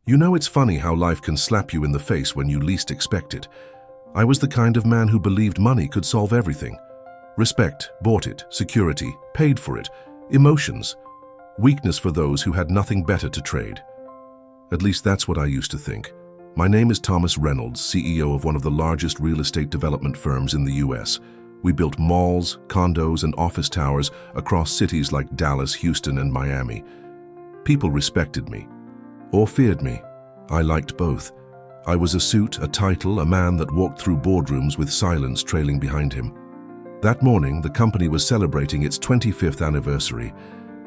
You know, it's funny how life can slap you in the face when you least expect it. I was the kind of man who believed money could solve everything. Respect, bought it. Security, paid for it. Emotions, weakness for those who had nothing better to trade. At least that's what I used to think. My name is Thomas Reynolds, CEO of one of the largest real estate development firms in the US. We built malls, condos, and office towers across cities like Dallas, Houston, and Miami. People respected me, or feared me. I liked both. I was a suit, a title, a man that walked through boardrooms with silence trailing behind him. That morning, the company was celebrating its 25th anniversary.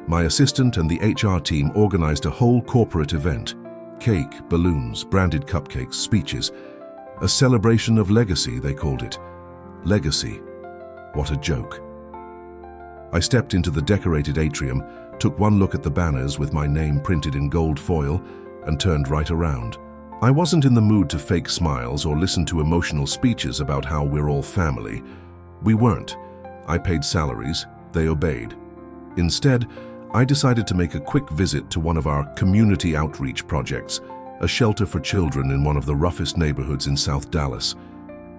My assistant and the HR team organized a whole corporate event. Cake, balloons, branded cupcakes, speeches. A celebration of legacy, they called it. Legacy. What a joke. I stepped into the decorated atrium, took one look at the banners with my name printed in gold foil, and turned right around. I wasn't in the mood to fake smiles or listen to emotional speeches about how we're all family. We weren't. I paid salaries, they obeyed. Instead, I decided to make a quick visit to one of our community outreach projects, a shelter for children in one of the roughest neighborhoods in South Dallas.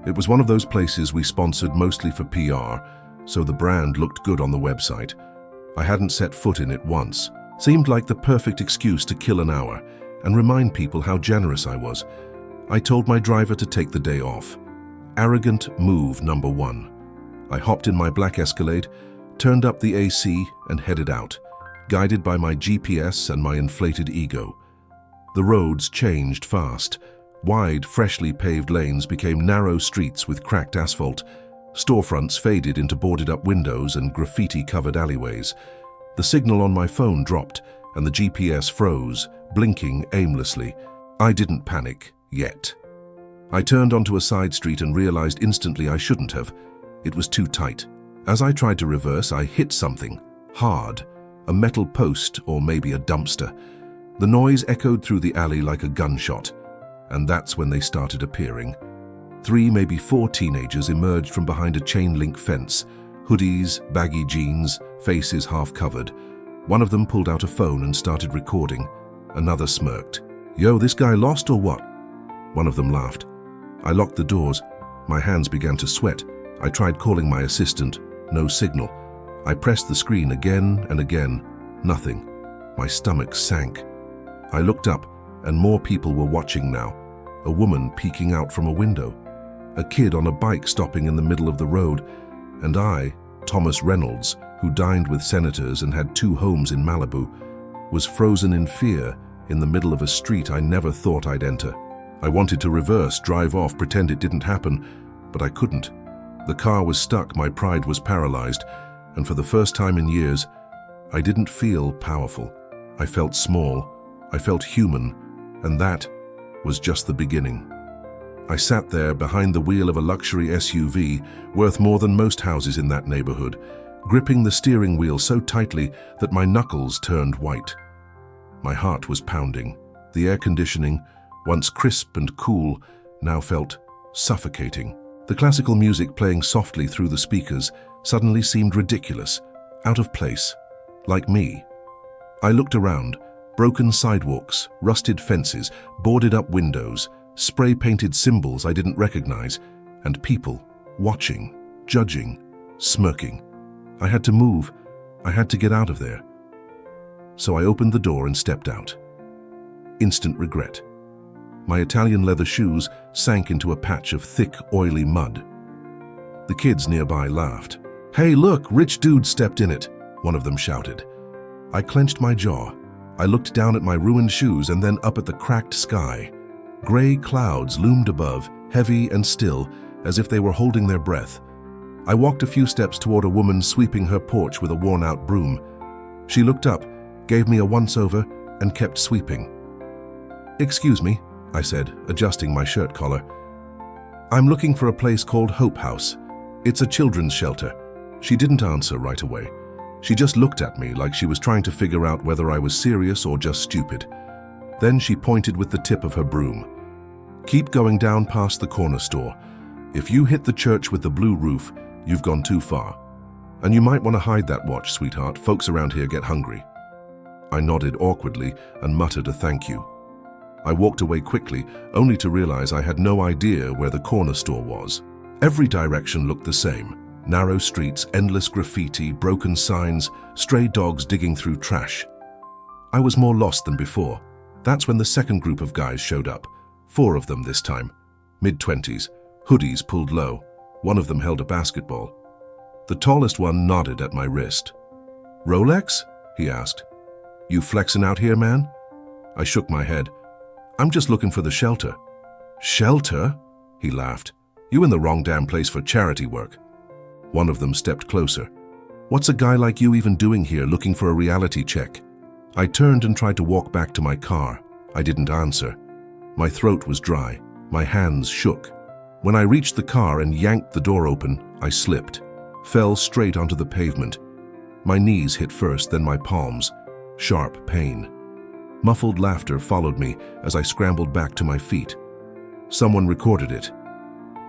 It was one of those places we sponsored mostly for PR, so the brand looked good on the website. I hadn't set foot in it once. Seemed like the perfect excuse to kill an hour and remind people how generous I was. I told my driver to take the day off. Arrogant move number one. I hopped in my black Escalade, turned up the AC, and headed out, guided by my GPS and my inflated ego. The roads changed fast. Wide, freshly paved lanes became narrow streets with cracked asphalt. Storefronts faded into boarded-up windows and graffiti-covered alleyways. The signal on my phone dropped, and the GPS froze, blinking aimlessly. I didn't panic, yet. I turned onto a side street and realized instantly I shouldn't have. It was too tight. As I tried to reverse, I hit something, hard. A metal post, or maybe a dumpster. The noise echoed through the alley like a gunshot, and that's when they started appearing. 3, maybe 4 teenagers emerged from behind a chain-link fence. Hoodies, baggy jeans, faces half covered. One of them pulled out a phone and started recording. Another smirked. "Yo, this guy lost or what?" One of them laughed. I locked the doors. My hands began to sweat. I tried calling my assistant. No signal. I pressed the screen again and again. Nothing. My stomach sank. I looked up, and more people were watching now. A woman peeking out from a window. A kid on a bike stopping in the middle of the road. And I, Thomas Reynolds, who dined with senators and had 2 homes in Malibu, was frozen in fear in the middle of a street I never thought I'd enter. I wanted to reverse, drive off, pretend it didn't happen, but I couldn't. The car was stuck, my pride was paralyzed, and for the first time in years, I didn't feel powerful. I felt small, I felt human, and that was just the beginning. I sat there behind the wheel of a luxury SUV, worth more than most houses in that neighborhood, gripping the steering wheel so tightly that my knuckles turned white. My heart was pounding. The air conditioning, once crisp and cool, now felt suffocating. The classical music playing softly through the speakers suddenly seemed ridiculous, out of place, like me. I looked around. Broken sidewalks, rusted fences, boarded-up windows, spray-painted symbols I didn't recognize, and people watching, judging, smirking. I had to move. I had to get out of there. So I opened the door and stepped out. Instant regret. My Italian leather shoes sank into a patch of thick, oily mud. The kids nearby laughed. "Hey, look, rich dude stepped in it," one of them shouted. I clenched my jaw. I looked down at my ruined shoes and then up at the cracked sky. Gray clouds loomed above, heavy and still, as if they were holding their breath. I walked a few steps toward a woman sweeping her porch with a worn-out broom. She looked up, gave me a once-over, and kept sweeping. "Excuse me," I said, adjusting my shirt collar. "I'm looking for a place called Hope House. It's a children's shelter." She didn't answer right away. She just looked at me like she was trying to figure out whether I was serious or just stupid. Then she pointed with the tip of her broom. "Keep going down past the corner store. If you hit the church with the blue roof, you've gone too far. And you might want to hide that watch, sweetheart. Folks around here get hungry." I nodded awkwardly and muttered a thank you. I walked away quickly, only to realize I had no idea where the corner store was. Every direction looked the same. Narrow streets, endless graffiti, broken signs, stray dogs digging through trash. I was more lost than before. That's when the second group of guys showed up. 4 of them this time. Mid-20s, hoodies pulled low. One of them held a basketball. The tallest one nodded at my wrist. "Rolex?" he asked. "You flexing out here, man?" I shook my head. "I'm just looking for the shelter." "Shelter?" he laughed. "You in the wrong damn place for charity work." One of them stepped closer. "What's a guy like you even doing here looking for a reality check?" I turned and tried to walk back to my car. I didn't answer. My throat was dry. My hands shook. When I reached the car and yanked the door open, I slipped, fell straight onto the pavement. My knees hit first, then my palms. Sharp pain. Muffled laughter followed me as I scrambled back to my feet. Someone recorded it.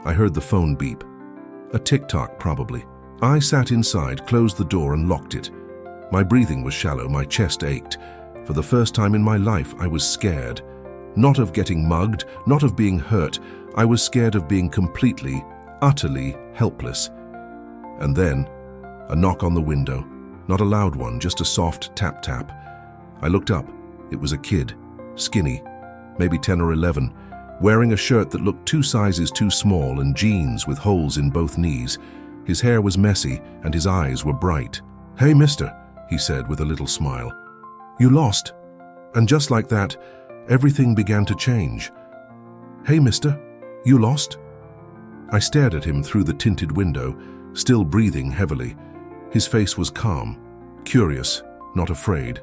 I heard the phone beep. A TikTok, probably. I sat inside, closed the door and locked it. My breathing was shallow, my chest ached. For the first time in my life, I was scared. Not of getting mugged, not of being hurt. I was scared of being completely, utterly helpless. And then, a knock on the window. Not a loud one, just a soft tap-tap. I looked up. It was a kid, skinny, maybe 10 or 11, wearing a shirt that looked 2 sizes too small and jeans with holes in both knees. His hair was messy and his eyes were bright. "Hey, mister," he said with a little smile. "You lost." And just like that, everything began to change. "Hey, mister, you lost?" I stared at him through the tinted window, still breathing heavily. His face was calm, curious, not afraid,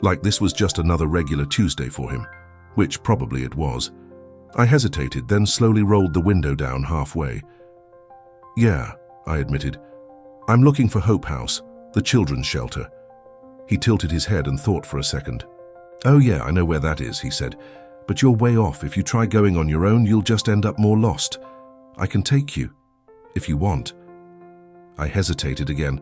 like this was just another regular Tuesday for him, which probably it was. I hesitated, then slowly rolled the window down halfway. "Yeah," I admitted. "I'm looking for Hope House, the children's shelter." He tilted his head and thought for a second. "Oh yeah, I know where that is," he said. "But you're way off. If you try going on your own, you'll just end up more lost. I can take you, if you want." I hesitated again.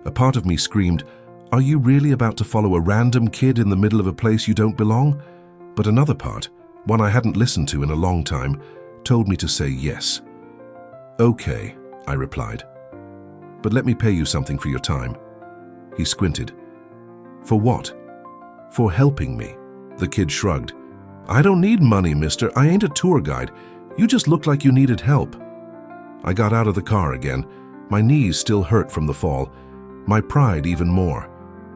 A part of me screamed, "Are you really about to follow a random kid in the middle of a place you don't belong?" But another part, one I hadn't listened to in a long time, told me to say yes. "Okay," I replied. "But let me pay you something for your time." He squinted. "For what?" "For helping me." The kid shrugged. "I don't need money, mister. I ain't a tour guide. You just look like you needed help." I got out of the car again. My knees still hurt from the fall. My pride even more.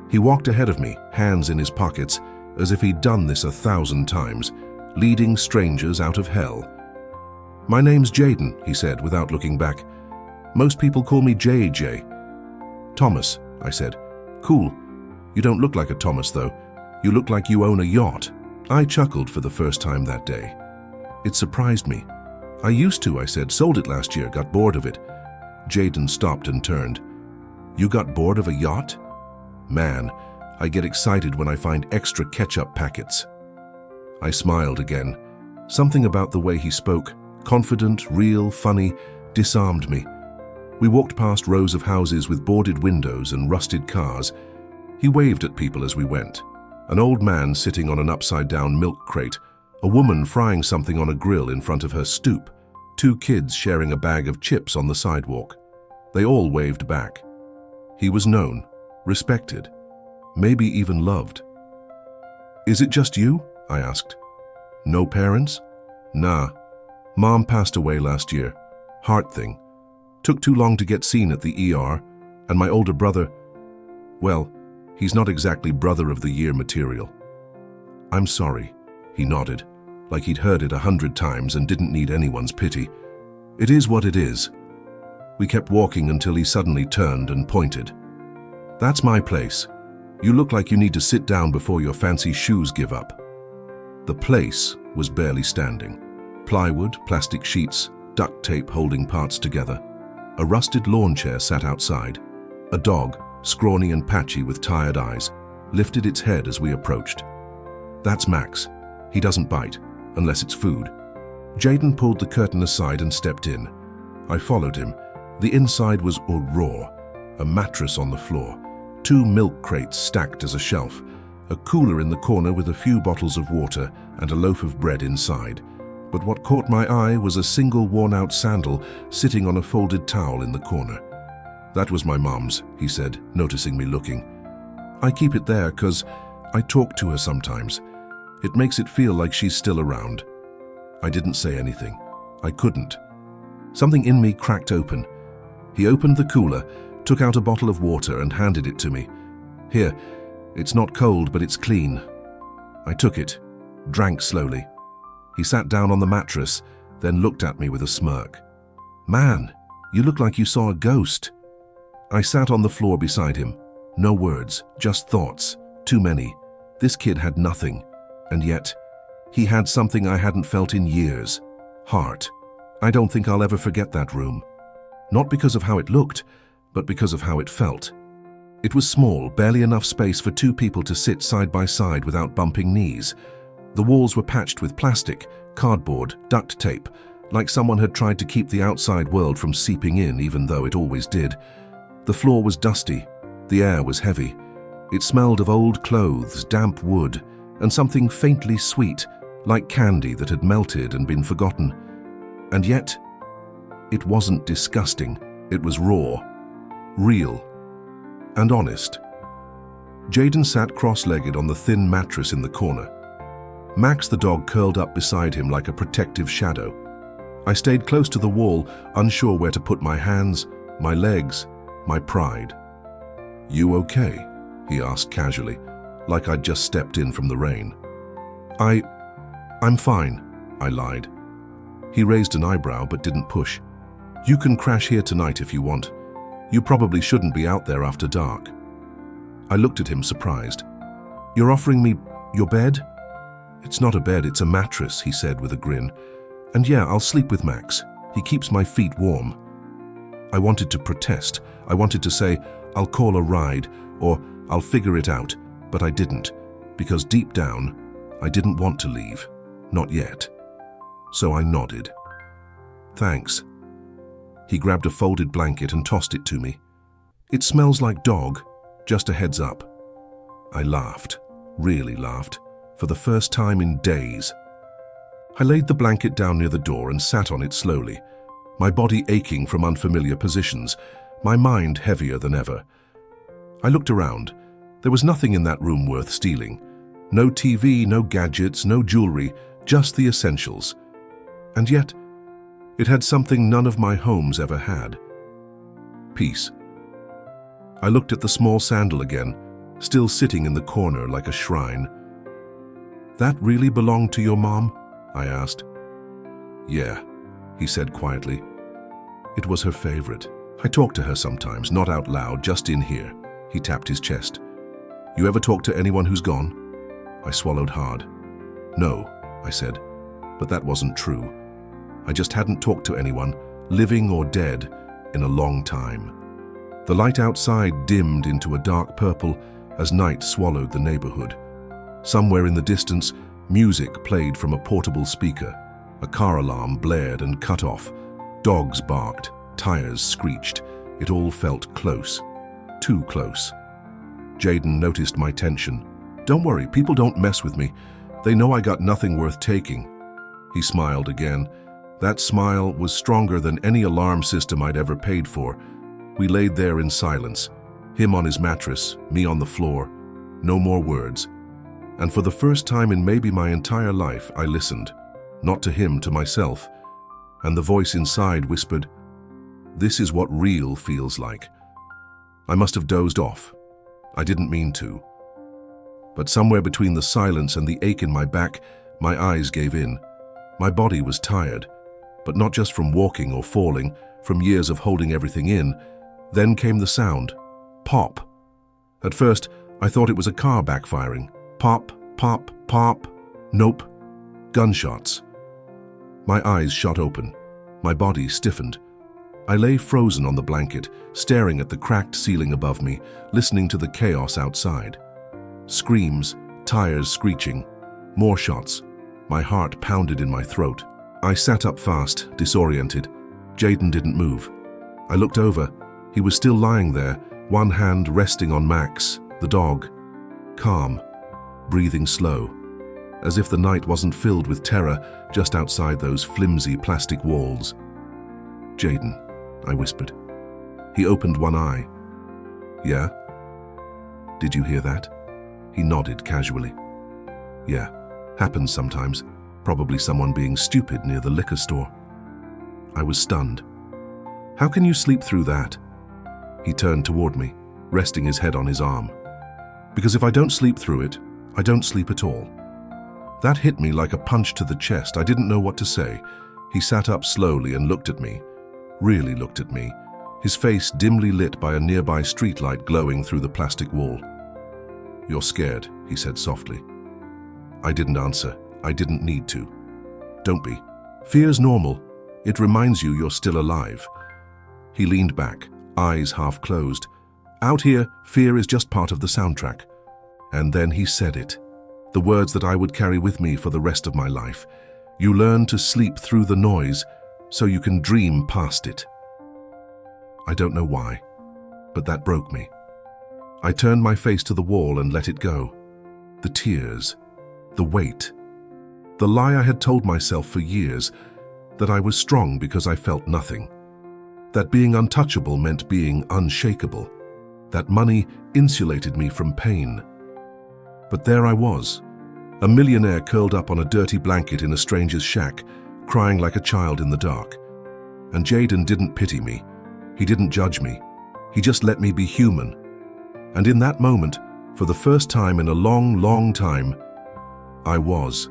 He walked ahead of me, hands in his pockets, as if he'd done this 1,000 times, leading strangers out of hell. "My name's Jaden," he said without looking back. "Most people call me JJ." "Thomas," I said. "Cool. You don't look like a Thomas, though. You look like you own a yacht." I chuckled for the first time that day. It surprised me. "I used to," I said. "Sold it last year, got bored of it." Jaden stopped and turned. "You got bored of a yacht?" Man, I get excited when I find extra ketchup packets. I smiled again. Something about the way he spoke, confident, real, funny, disarmed me. We walked past rows of houses with boarded windows and rusted cars. He waved at people as we went. An old man sitting on an upside-down milk crate, a woman frying something on a grill in front of her stoop, 2 kids sharing a bag of chips on the sidewalk. They all waved back. He was known, respected, maybe even loved. "Is it just you?" I asked. "No parents?" "Nah. Mom passed away last year. Heart thing. Took too long to get seen at the ER, and my older brother, well, he's not exactly brother of the year material." "I'm sorry," he nodded, like he'd heard it 100 times and didn't need anyone's pity. "It is what it is." We kept walking until he suddenly turned and pointed. "That's my place. You look like you need to sit down before your fancy shoes give up." The place was barely standing. Plywood, plastic sheets, duct tape holding parts together. A rusted lawn chair sat outside. A dog, scrawny and patchy with tired eyes, lifted its head as we approached. "That's Max. He doesn't bite, unless it's food." Jaden pulled the curtain aside and stepped in. I followed him. The inside was raw. A mattress on the floor, 2 milk crates stacked as a shelf, a cooler in the corner with a few bottles of water and a loaf of bread inside. But what caught my eye was a single worn-out sandal sitting on a folded towel in the corner. "That was my mom's," he said, noticing me looking. "I keep it there 'cause I talk to her sometimes. It makes it feel like she's still around." I didn't say anything. I couldn't. Something in me cracked open. He opened the cooler, took out a bottle of water and handed it to me. "Here, it's not cold, but it's clean." I took it, drank slowly. He sat down on the mattress, then looked at me with a smirk. "Man, you look like you saw a ghost." I sat on the floor beside him. No words, just thoughts. Too many. This kid had nothing, and yet he had something I hadn't felt in years. Heart. I don't think I'll ever forget that room. Not because of how it looked, but because of how it felt. It was small, barely enough space for two people to sit side by side without bumping knees. The walls were patched with plastic, cardboard, duct tape, like someone had tried to keep the outside world from seeping in, even though it always did. The floor was dusty. The air was heavy. It smelled of old clothes, damp wood, and something faintly sweet, like candy that had melted and been forgotten. And yet, it wasn't disgusting. It was raw, real, and honest. Jaden sat cross-legged on the thin mattress in the corner. Max the dog curled up beside him like a protective shadow. I stayed close to the wall, unsure where to put my hands, my legs, my pride. "You okay?" he asked casually, like I'd just stepped in from the rain. I'm fine," I lied. He raised an eyebrow but didn't push. "You can crash here tonight if you want. You probably shouldn't be out there after dark." I looked at him surprised. "You're offering me your bed?" "It's not a bed, it's a mattress," he said with a grin. "And yeah, I'll sleep with Max. He keeps my feet warm." I wanted to protest. I wanted to say, "I'll call a ride," or "I'll figure it out," but I didn't, because deep down, I didn't want to leave. Not yet. So I nodded. "Thanks." He grabbed a folded blanket and tossed it to me. "It smells like dog, just a heads up." I laughed, really laughed, for the first time in days. I laid the blanket down near the door and sat on it slowly, my body aching from unfamiliar positions, my mind heavier than ever. I looked around. There was nothing in that room worth stealing. No TV, no gadgets, no jewelry, just the essentials. And yet, it had something none of my homes ever had. Peace. I looked at the small sandal again, still sitting in the corner like a shrine. "That really belonged to your mom?" I asked. "Yeah," he said quietly. "It was her favorite. I talk to her sometimes, not out loud, just in here." He tapped his chest. "You ever talk to anyone who's gone?" I swallowed hard. "No," I said, but that wasn't true. I just hadn't talked to anyone, living or dead, in a long time. The light outside dimmed into a dark purple as night swallowed the neighborhood. Somewhere in the distance, music played from a portable speaker. A car alarm blared and cut off. Dogs barked, tires screeched. It all felt close. Too close. Jaden noticed my tension. "Don't worry, people don't mess with me. They know I got nothing worth taking." He smiled again. That smile was stronger than any alarm system I'd ever paid for. We laid there in silence, him on his mattress, me on the floor. No more words. And for the first time in maybe my entire life, I listened. Not to him, to myself. And the voice inside whispered, "This is what real feels like." I must have dozed off. I didn't mean to. But somewhere between the silence and the ache in my back, my eyes gave in. My body was tired, but not just from walking or falling, from years of holding everything in. Then came the sound. Pop. At first, I thought it was a car backfiring. Pop, pop, pop. Nope. Gunshots. My eyes shot open. My body stiffened. I lay frozen on the blanket, staring at the cracked ceiling above me, listening to the chaos outside. Screams, tires screeching, more shots. My heart pounded in my throat. I sat up fast, disoriented. Jaden didn't move. I looked over. He was still lying there, one hand resting on Max, the dog. Calm. breathing slow, as if the night wasn't filled with terror just outside those flimsy plastic walls. "Jaden," I whispered. He opened one eye. "Yeah? Did you hear that?" He nodded casually. "Yeah, happens sometimes. Probably someone being stupid near the liquor store." I was stunned. "How can you sleep through that?" He turned toward me, resting his head on his arm. "Because if I don't sleep through it, I don't sleep at all." That hit me like a punch to the chest. I didn't know what to say. He sat up slowly and looked at me, really looked at me, his face dimly lit by a nearby streetlight glowing through the plastic wall. "You're scared," he said softly. I didn't answer. I didn't need to. "Don't be. Fear's normal. It reminds you you're still alive." He leaned back, eyes half closed. "Out here, fear is just part of the soundtrack." And then he said it, the words that I would carry with me for the rest of my life. "You learn to sleep through the noise so you can dream past it." I don't know why, but that broke me. I turned my face to the wall and let it go. The tears, the weight, the lie I had told myself for years, that I was strong because I felt nothing, that being untouchable meant being unshakable, that money insulated me from pain. But there I was, a millionaire curled up on a dirty blanket in a stranger's shack, crying like a child in the dark. And Jaden didn't pity me. He didn't judge me. He just let me be human. And in that moment, for the first time in a long, long time, I was.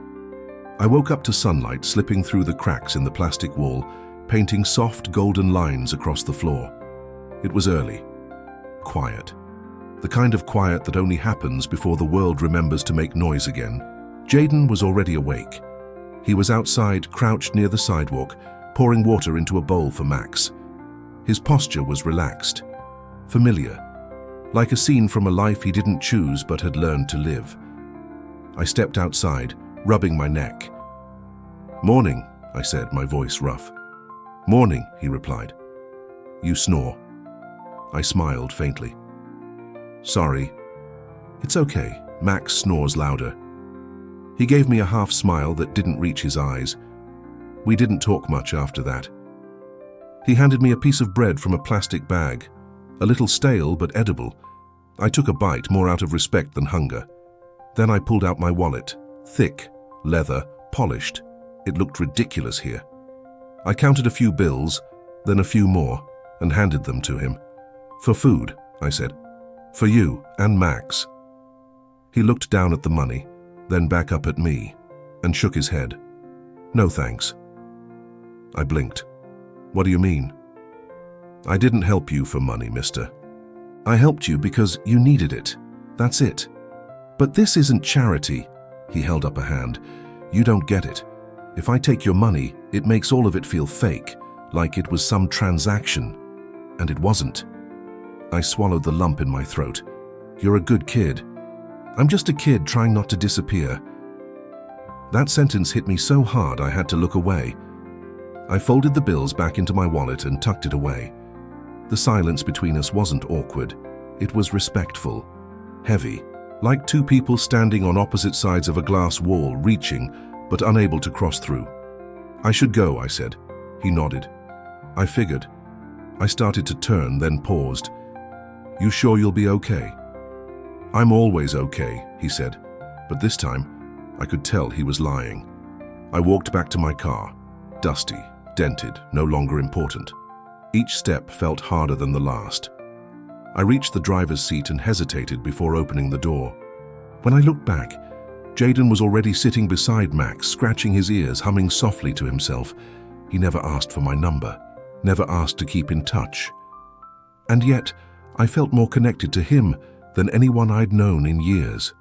I woke up to sunlight slipping through the cracks in the plastic wall, painting soft golden lines across the floor. It was early. Quiet. The kind of quiet that only happens before the world remembers to make noise again. Jaden was already awake. He was outside, crouched near the sidewalk, pouring water into a bowl for Max. His posture was relaxed, familiar, like a scene from a life he didn't choose but had learned to live. I stepped outside, rubbing my neck. "Morning," I said, my voice rough. "Morning," he replied. "You snore." I smiled faintly. "Sorry." "It's okay." Max snores louder. He gave me a half smile that didn't reach his eyes. We didn't talk much after that. He handed me a piece of bread from a plastic bag, a little stale but edible. I took a bite, more out of respect than hunger. Then I pulled out my wallet, thick, leather, polished. It looked ridiculous here. I counted a few bills, then a few more, and handed them to him. "For food," I said. "For you and Max." He looked down at the money, then back up at me, and shook his head. "No thanks." I blinked. "What do you mean?" "I didn't help you for money, mister. I helped you because you needed it. That's it. But this isn't charity." He held up a hand. "You don't get it. If I take your money, it makes all of it feel fake, like it was some transaction. And it wasn't." I swallowed the lump in my throat. "You're a good kid." "I'm just a kid trying not to disappear." That sentence hit me so hard I had to look away. I folded the bills back into my wallet and tucked it away. The silence between us wasn't awkward. It was respectful, heavy, like two people standing on opposite sides of a glass wall, reaching but unable to cross through. "I should go," I said. He nodded. "I figured." I started to turn, then paused. "You sure you'll be okay?" "I'm always okay," he said, but this time I could tell he was lying. I walked back to my car, dusty, dented, no longer important. Each step felt harder than the last. I reached the driver's seat and hesitated before opening the door. When I looked back, Jaden was already sitting beside Max, scratching his ears, humming softly to himself. He never asked for my number, never asked to keep in touch. And yet, I felt more connected to him than anyone I'd known in years.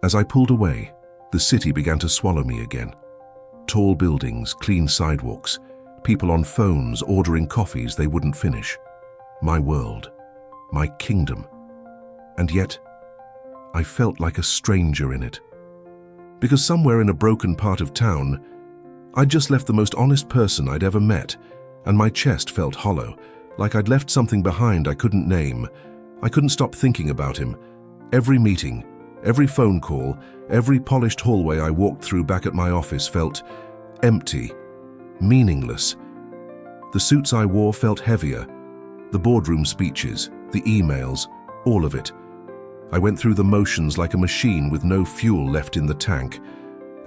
As I pulled away, the city began to swallow me again. Tall buildings, clean sidewalks, people on phones ordering coffees they wouldn't finish. My world, my kingdom. And yet, I felt like a stranger in it. Because somewhere in a broken part of town, I'd just left the most honest person I'd ever met, and my chest felt hollow, like I'd left something behind I couldn't name. I couldn't stop thinking about him. Every meeting, Every phone call, every polished hallway I walked through back at my office felt empty, meaningless. The suits I wore felt heavier. The boardroom speeches, the emails, all of it. I went through the motions like a machine with no fuel left in the tank.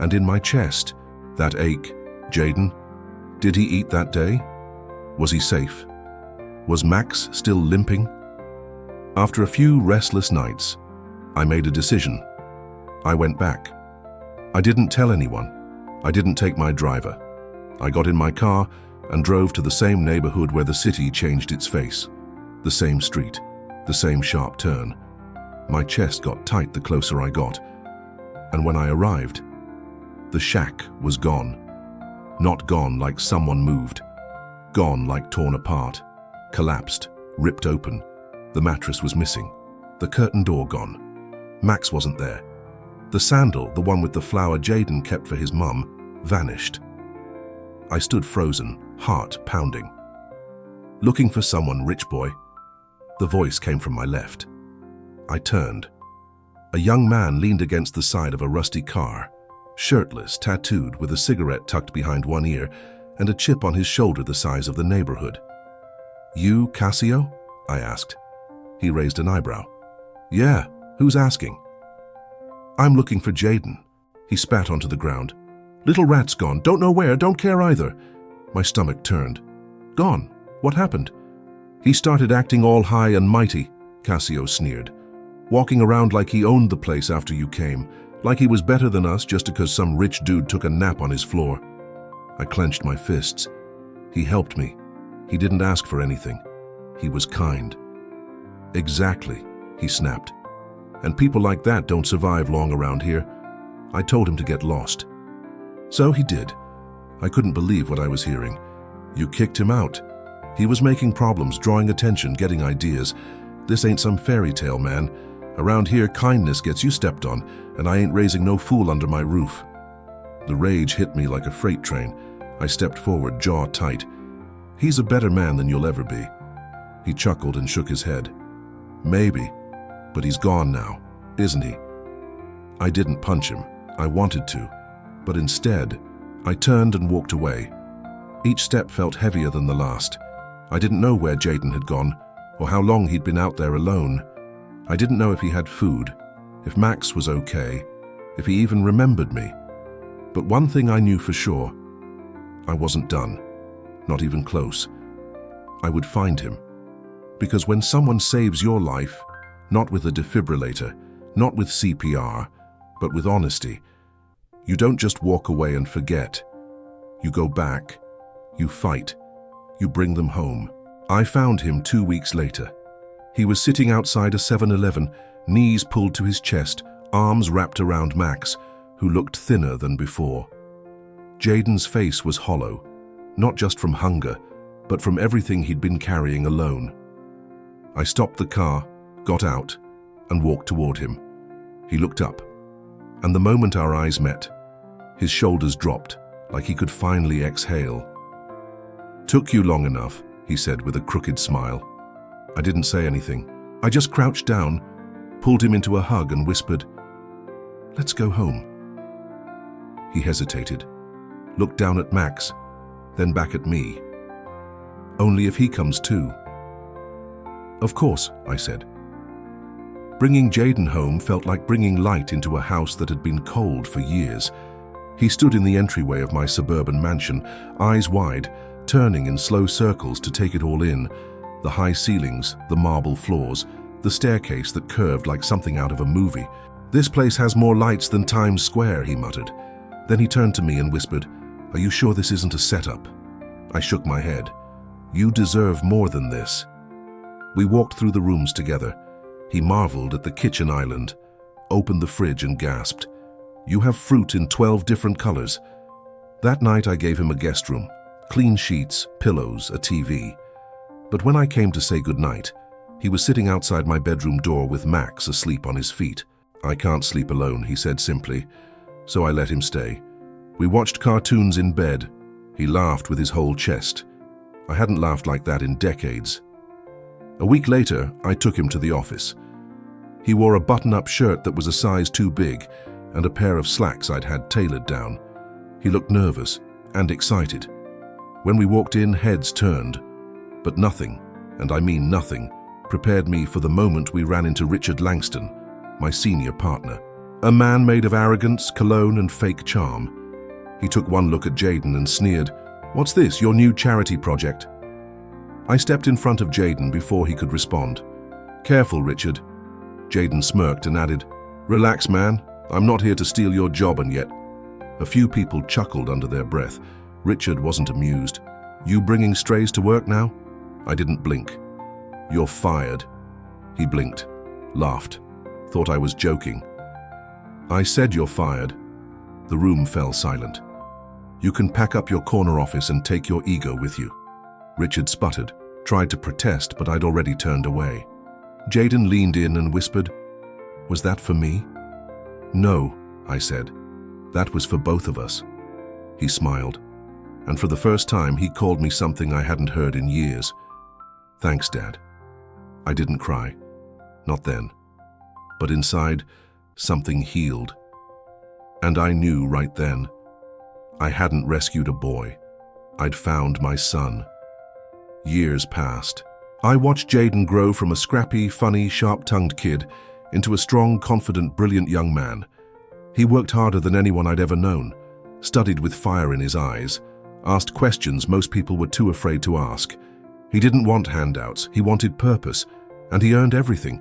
And in my chest, that ache. Jayden? Did he eat that day? Was he safe? Was Max still limping? After a few restless nights, I made a decision. I went back. I didn't tell anyone. I didn't take my driver. I got in my car and drove to the same neighborhood where the city changed its face. The same street, the same sharp turn. My chest got tight the closer I got. And when I arrived, the shack was gone. Not gone like someone moved. Gone like torn apart, collapsed, ripped open. The mattress was missing. The curtain door gone. Max wasn't there. The sandal, the one with the flower Jayden kept for his mum, vanished. I stood frozen, heart pounding. Looking for someone, rich boy. The voice came from my left. I turned. A young man leaned against the side of a rusty car, shirtless, tattooed, with a cigarette tucked behind one ear and a chip on his shoulder the size of the neighborhood. "You, Cassio?" I asked. He raised an eyebrow. "Yeah, who's asking?" "I'm looking for Jayden." He spat onto the ground. "Little rat's gone, don't know where, don't care either." My stomach turned. "Gone? What happened?" "He started acting all high and mighty," Cassio sneered. "Walking around like he owned the place after you came, like he was better than us just because some rich dude took a nap on his floor." I clenched my fists. He helped me. He didn't ask for anything. He was kind. "Exactly," he snapped. "And people like that don't survive long around here." I told him to get lost. So he did. I couldn't believe what I was hearing. "You kicked him out." He was making problems, drawing attention, getting ideas. This ain't some fairy tale, man. Around here, kindness gets you stepped on, and I ain't raising no fool under my roof. The rage hit me like a freight train. I stepped forward, jaw tight. "He's a better man than you'll ever be." He chuckled and shook his head. "Maybe, but he's gone now, isn't he?" I didn't punch him. I wanted to, but instead, I turned and walked away. Each step felt heavier than the last. I didn't know where Jayden had gone, or how long he'd been out there alone. I didn't know if he had food, if Max was okay, if he even remembered me. But one thing I knew for sure, I wasn't done, not even close. I would find him. Because when someone saves your life, not with a defibrillator, not with CPR, but with honesty, you don't just walk away and forget. You go back, you fight, you bring them home. I found him 2 weeks later. He was sitting outside a 7-Eleven, knees pulled to his chest, arms wrapped around Max, who looked thinner than before. Jayden's face was hollow, not just from hunger, but from everything he'd been carrying alone. I stopped the car, got out, and walked toward him. He looked up, and the moment our eyes met, his shoulders dropped, like he could finally exhale. "Took you long enough," he said with a crooked smile. I didn't say anything. I just crouched down, pulled him into a hug and whispered, "Let's go home." He hesitated, looked down at Max, then back at me. "Only if he comes too." "Of course," I said. Bringing Jayden home felt like bringing light into a house that had been cold for years. He stood in the entryway of my suburban mansion, eyes wide, turning in slow circles to take it all in. The high ceilings, the marble floors, the staircase that curved like something out of a movie. "This place has more lights than Times Square," he muttered. Then he turned to me and whispered, "Are you sure this isn't a setup?" I shook my head. "You deserve more than this." We walked through the rooms together. He marveled at the kitchen island, opened the fridge and gasped, "You have fruit in 12 different colors." That night I gave him a guest room, clean sheets, pillows, a TV. But when I came to say goodnight, he was sitting outside my bedroom door with Max asleep on his feet. "I can't sleep alone," he said simply, so I let him stay. We watched cartoons in bed. He laughed with his whole chest. I hadn't laughed like that in decades. A week later, I took him to the office. He wore a button-up shirt that was a size too big and a pair of slacks I'd had tailored down. He looked nervous and excited. When we walked in, heads turned. But nothing, and I mean nothing, prepared me for the moment we ran into Richard Langston, my senior partner. A man made of arrogance, cologne, and fake charm. He took one look at Jaden and sneered, "What's this, your new charity project?" I stepped in front of Jaden before he could respond. "Careful, Richard." Jaden smirked and added, "Relax, man. I'm not here to steal your job and yet." A few people chuckled under their breath. Richard wasn't amused. "You bringing strays to work now?" I didn't blink. "You're fired." He blinked, laughed, thought I was joking. "I said you're fired." The room fell silent. "You can pack up your corner office and take your ego with you." Richard sputtered, tried to protest, but I'd already turned away. Jaden leaned in and whispered, "Was that for me?" "No," I said. "That was for both of us." He smiled, and for the first time he called me something I hadn't heard in years. "Thanks, Dad." I didn't cry. Not then. But inside, something healed. And I knew right then. I hadn't rescued a boy. I'd found my son. Years passed. I watched Jaden grow from a scrappy, funny, sharp-tongued kid into a strong, confident, brilliant young man. He worked harder than anyone I'd ever known, studied with fire in his eyes, asked questions most people were too afraid to ask. He didn't want handouts, he wanted purpose, and he earned everything.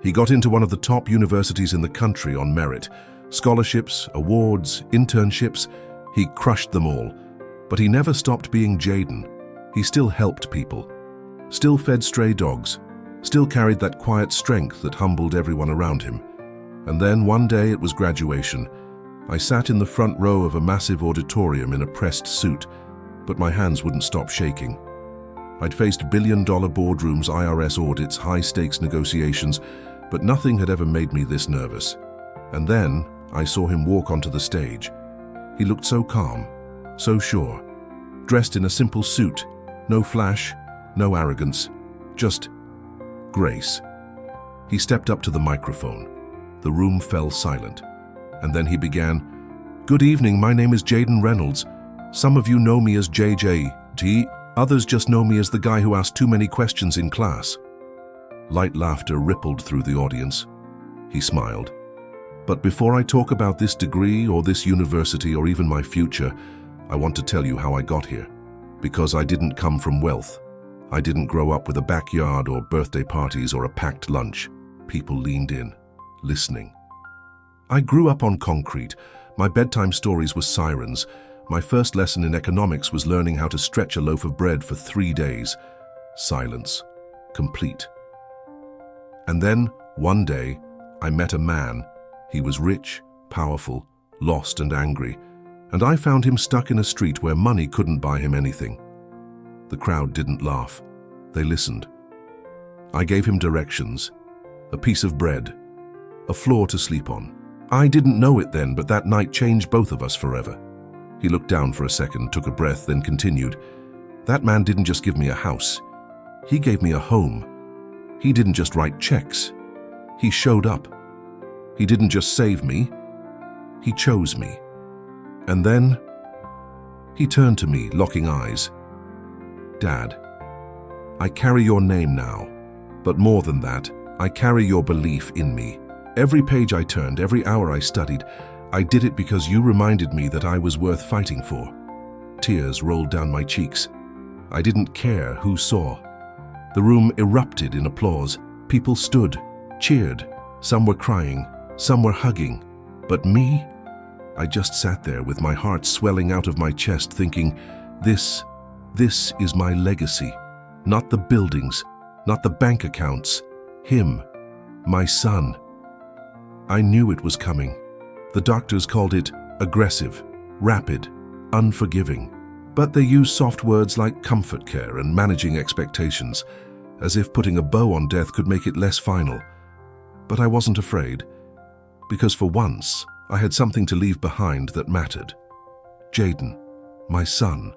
He got into one of the top universities in the country on merit. Scholarships, awards, internships, he crushed them all. But he never stopped being Jaden. He still helped people, still fed stray dogs, still carried that quiet strength that humbled everyone around him. And then one day it was graduation. I sat in the front row of a massive auditorium in a pressed suit, but my hands wouldn't stop shaking. I'd faced billion-dollar boardrooms, IRS audits, high-stakes negotiations, but nothing had ever made me this nervous. And then I saw him walk onto the stage. He looked so calm, so sure, dressed in a simple suit, no flash, no arrogance, just grace. He stepped up to the microphone. The room fell silent. And then he began, "Good evening, my name is Jaden Reynolds. Some of you know me as JJT, others just know me as the guy who asked too many questions in class." Light laughter rippled through the audience. He smiled. "But before I talk about this degree or this university or even my future, I want to tell you how I got here. Because I didn't come from wealth. I didn't grow up with a backyard or birthday parties or a packed lunch." People leaned in, listening. "I grew up on concrete. My bedtime stories were sirens. My first lesson in economics was learning how to stretch a loaf of bread for 3 days. Silence. Complete. And then, one day, I met a man. He was rich, powerful, lost and angry, and I found him stuck in a street where money couldn't buy him anything. The crowd didn't laugh. They listened. I gave him directions, a piece of bread, a floor to sleep on. I didn't know it then, but that night changed both of us forever." He looked down for a second, took a breath, then continued, "That man didn't just give me a house. He gave me a home. He didn't just write checks. He showed up. He didn't just save me. He chose me." And then he turned to me, locking eyes. "Dad, I carry your name now, but more than that, I carry your belief in me. Every page I turned, every hour I studied, I did it because you reminded me that I was worth fighting for." Tears rolled down my cheeks. I didn't care who saw. The room erupted in applause. People stood, cheered. Some were crying, some were hugging. But me? I just sat there with my heart swelling out of my chest thinking, this is my legacy. Not the buildings, not the bank accounts. Him, my son. I knew it was coming. The doctors called it aggressive, rapid, unforgiving. But they used soft words like comfort care and managing expectations, as if putting a bow on death could make it less final. But I wasn't afraid, because for once, I had something to leave behind that mattered. Jaden, my son.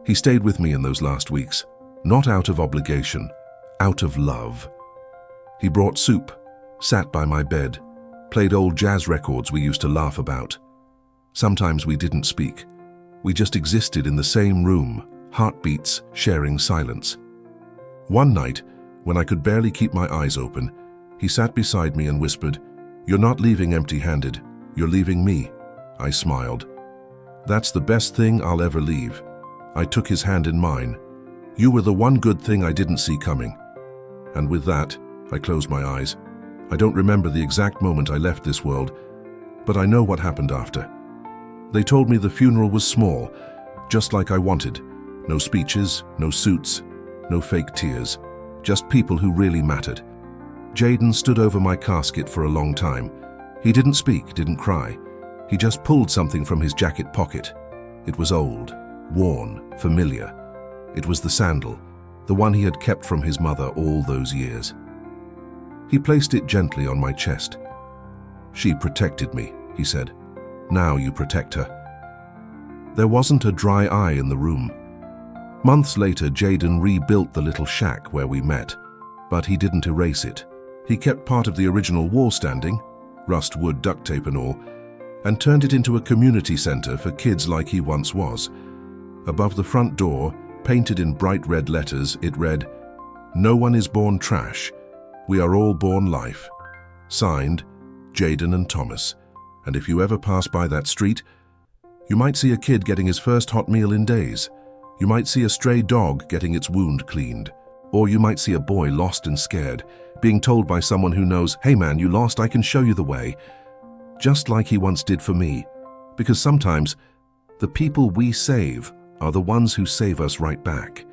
He stayed with me in those last weeks, not out of obligation, out of love. He brought soup, sat by my bed, played old jazz records we used to laugh about. Sometimes we didn't speak. We just existed in the same room, heartbeats sharing silence. One night, when I could barely keep my eyes open, he sat beside me and whispered, "You're not leaving empty-handed, you're leaving me." I smiled. "That's the best thing I'll ever leave." I took his hand in mine. "You were the one good thing I didn't see coming." And with that, I closed my eyes. I don't remember the exact moment I left this world, but I know what happened after. They told me the funeral was small, just like I wanted. No speeches, no suits, no fake tears. Just people who really mattered. Jaden stood over my casket for a long time. He didn't speak, didn't cry. He just pulled something from his jacket pocket. It was old, worn, familiar. It was the sandal, the one he had kept from his mother all those years. He placed it gently on my chest. "She protected me," he said. "Now you protect her." There wasn't a dry eye in the room. Months later, Jaden rebuilt the little shack where we met, but he didn't erase it. He kept part of the original wall standing, rust wood duct tape and all, and turned it into a community center for kids like he once was. Above the front door, painted in bright red letters, it read, "No one is born trash. We are all born life." Signed, Jaden and Thomas. And if you ever pass by that street, you might see a kid getting his first hot meal in days. You might see a stray dog getting its wound cleaned. Or you might see a boy lost and scared, being told by someone who knows, "Hey man, you lost, I can show you the way." Just like he once did for me. Because sometimes, the people we save are the ones who save us right back.